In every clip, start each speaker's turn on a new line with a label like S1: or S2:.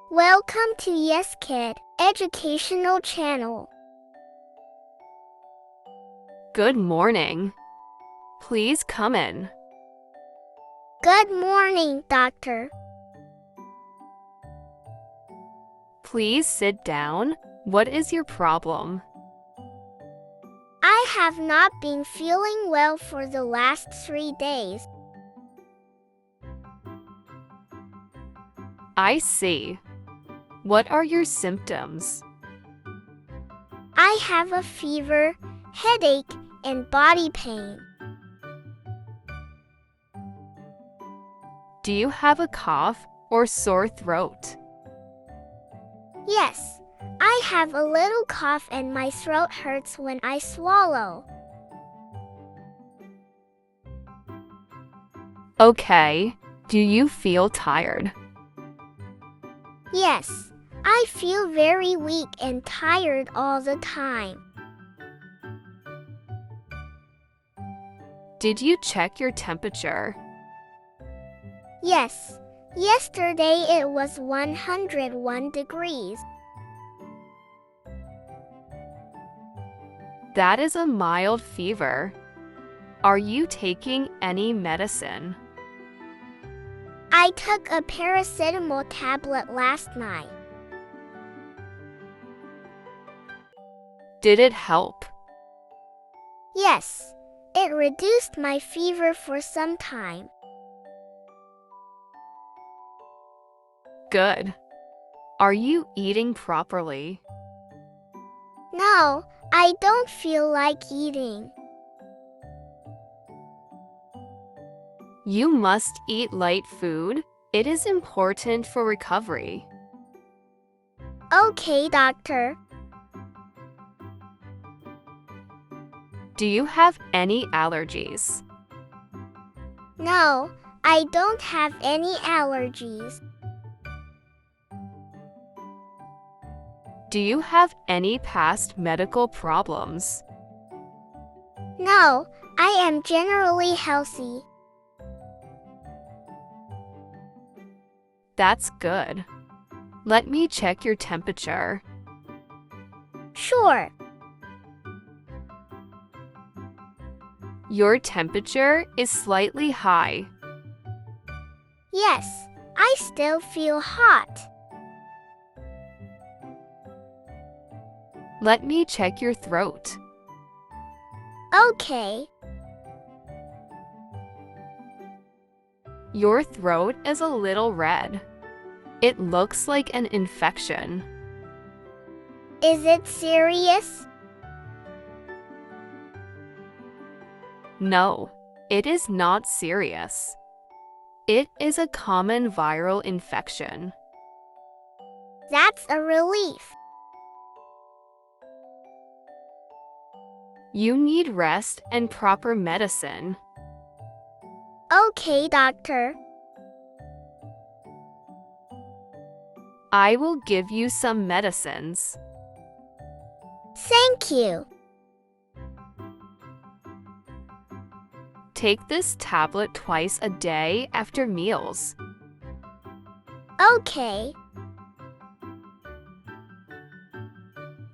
S1: Welcome to Yes Kid Educational Channel.
S2: Good morning. Please come in.
S1: Good morning, Doctor.
S2: Please sit down. What is your problem?
S1: I have not been feeling well for the last 3 days.
S2: I see. What are your symptoms?
S1: I have a fever, headache, and body pain.
S2: Do you have a cough or sore throat?
S1: Yes, I have a little cough and my throat hurts when I swallow.
S2: Okay. Do you feel tired?
S1: Yes, I feel very weak and tired all the time.
S2: Did you check your temperature?
S1: Yes, yesterday it was 101 degrees.
S2: That is a mild fever. Are you taking any medicine?
S1: I took a paracetamol tablet last night.
S2: Did it help?
S1: Yes, it reduced my fever for some time.
S2: Good. Are you eating properly?
S1: No, I don't feel like eating.
S2: You must eat light food. It is important for recovery.
S1: Okay, doctor.
S2: Do you have any allergies?
S1: No, I don't have any allergies.
S2: Do you have any past medical problems?
S1: No, I am generally healthy.
S2: That's good. Let me check your temperature.
S1: Sure.
S2: Your temperature is slightly high.
S1: Yes, I still feel hot.
S2: Let me check your throat.
S1: Okay.
S2: Your throat is a little red. It looks like an infection.
S1: Is it serious?
S2: No, it is not serious. It is a common viral infection.
S1: That's a relief.
S2: You need rest and proper medicine.
S1: Okay, doctor.
S2: I will give you some medicines.
S1: Thank you.
S2: Take this tablet twice a day after meals.
S1: Okay.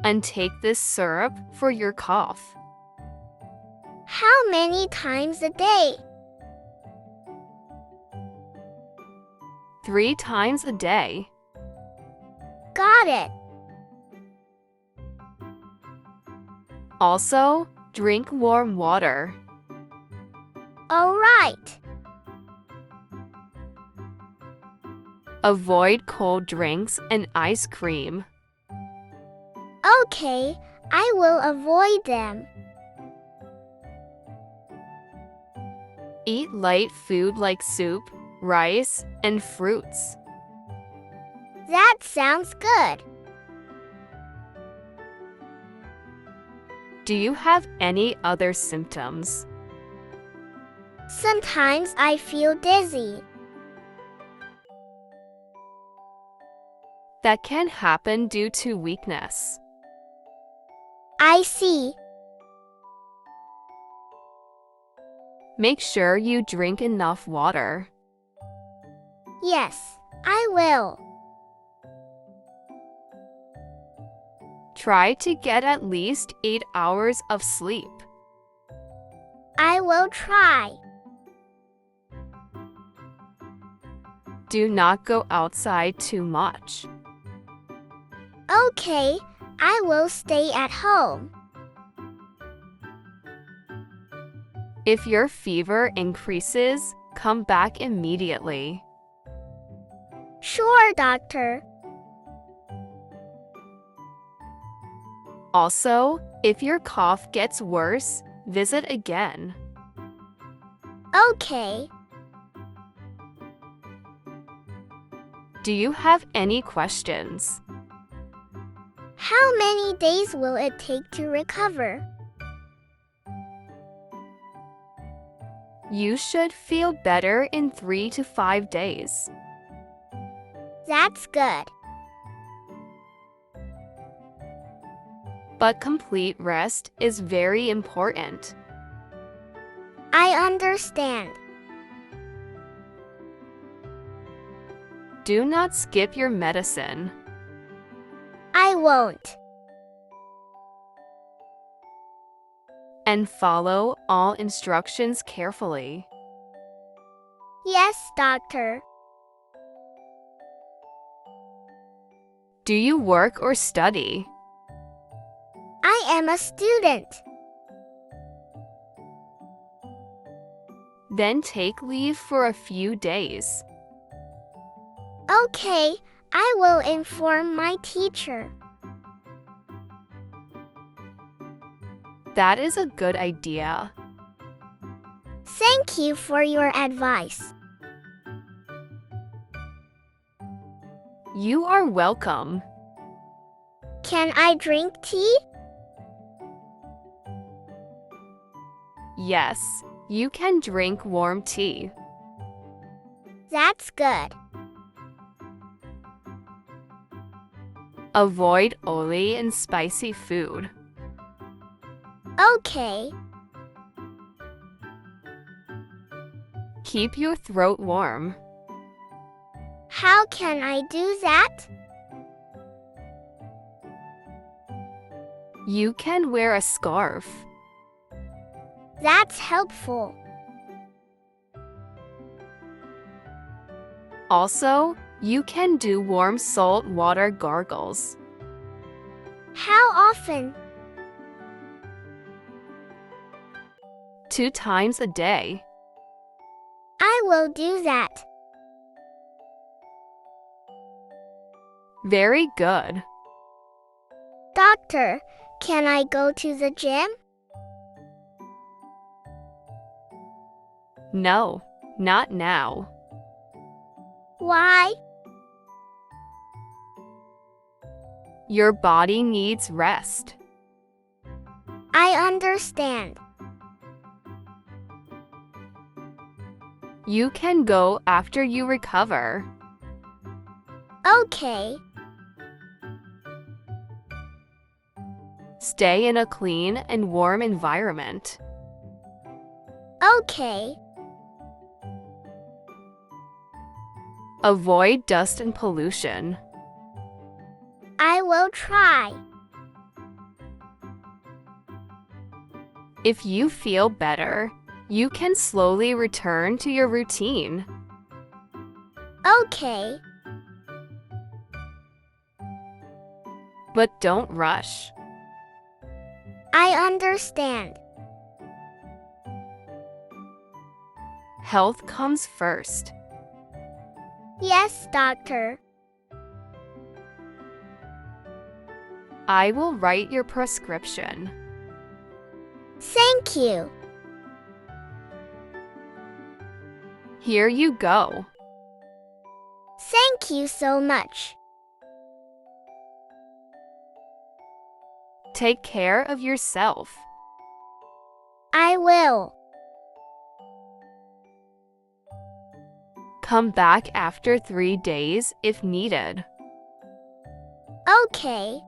S2: And take this syrup for your cough.
S1: How many times a day?
S2: 3 times a day.
S1: Got it.
S2: Also, drink warm water.
S1: All right.
S2: Avoid cold drinks and ice cream.
S1: Okay, I will avoid them.
S2: Eat light food like soup, rice, and fruits.
S1: That sounds good.
S2: Do you have any other symptoms?
S1: Sometimes I feel dizzy.
S2: That can happen due to weakness.
S1: I see.
S2: Make sure you drink enough water.
S1: Yes, I will.
S2: Try to get at least 8 hours of sleep.
S1: I will try.
S2: Do not go outside too much.
S1: Okay, I will stay at home.
S2: If your fever increases, come back immediately.
S1: Sure, doctor.
S2: Also, if your cough gets worse, visit again.
S1: Okay.
S2: Do you have any questions?
S1: How many days will it take to recover?
S2: You should feel better in 3 to 5 days.
S1: That's good.
S2: But complete rest is very important.
S1: I understand.
S2: Do not skip your medicine.
S1: I won't.
S2: And follow all instructions carefully.
S1: Yes, doctor.
S2: Do you work or study?
S1: I am a student.
S2: Then take leave for a few days.
S1: Okay, I will inform my teacher.
S2: That is a good idea.
S1: Thank you for your advice.
S2: You are welcome.
S1: Can I drink tea?
S2: Yes, you can drink warm tea.
S1: That's good.
S2: Avoid oily and spicy food.
S1: Okay.
S2: Keep your throat warm.
S1: How can I do that?
S2: You can wear a scarf.
S1: That's helpful.
S2: Also, you can do warm salt water gargles.
S1: How often?
S2: 2 times a day.
S1: I will do that.
S2: Very good.
S1: Doctor, can I go to the gym?
S2: No, not now.
S1: Why?
S2: Your body needs rest.
S1: I understand.
S2: You can go after you recover.
S1: Okay.
S2: Stay in a clean and warm environment.
S1: Okay.
S2: Avoid dust and pollution.
S1: I will try.
S2: If you feel better, you can slowly return to your routine.
S1: Okay.
S2: But don't rush.
S1: I understand.
S2: Health comes first.
S1: Yes, doctor.
S2: I will write your prescription.
S1: Thank you.
S2: Here you go.
S1: Thank you so much.
S2: Take care of yourself.
S1: I will.
S2: Come back after 3 days if needed.
S1: Okay.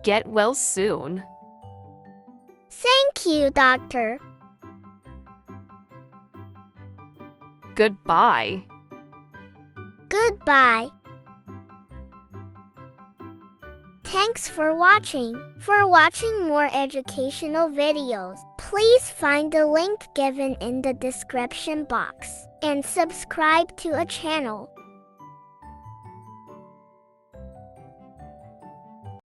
S2: Get well soon.
S1: Thank you, doctor.
S2: Goodbye.
S1: Goodbye. Thanks for watching. For watching more educational videos, please find the link given in the description box and subscribe to a channel.